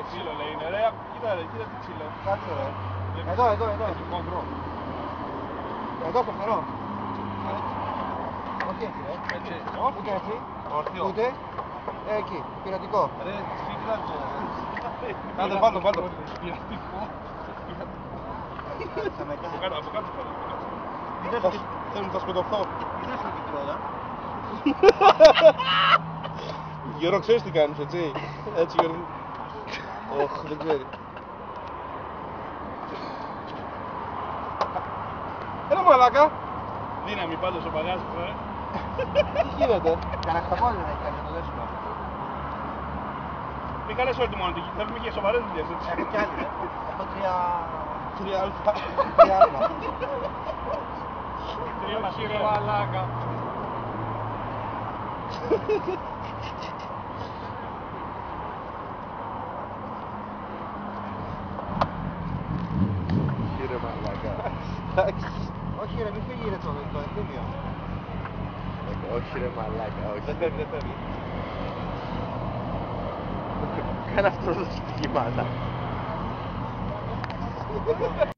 Ξύλο λέει είναι ρε, κοίτα τι ξύλο. Κάτσε ρε. Εδώ. Έχει χοντρό. Εδώ στο φτερό. Όχι έτσι ρε. Έτσι. Ούτε έτσι. Ορθιό. Ούτε. Εκεί. Πειρατικό. Ρε, σφίγγαζε. Βάλτο. Πειρατικό. Από κάτω. Θέλω να τα σκοτωθώ. Είδες το μικρό, Γιώργο, ξέρεις τι κάνεις, έτσι. Έτσι, Γιώργο. Ωχ, δεν ξέρει. Έλα μαλάκα. Δύναμη πάντως ο παγάζι, Τι γίνεται. Κανένα χαμόλι δεν έχει κάνει το δέσιμο. Μην κάνεις όλη τη μονοτική, θέλουμε και σοβαρές δουλειές, έτσι. Έχω κι άλλη, έχω τρία... 3α. Τρία άλμα. Τρία μασίρια. Μαλάκα. Κύριε μαλάκα. Όχι ρε, μην φύγει ρε το ενθύμιο. Όχι ρε μαλάκα, όχι. Δεν φεύγει. Κάνε αυτό το στοιχημάτα.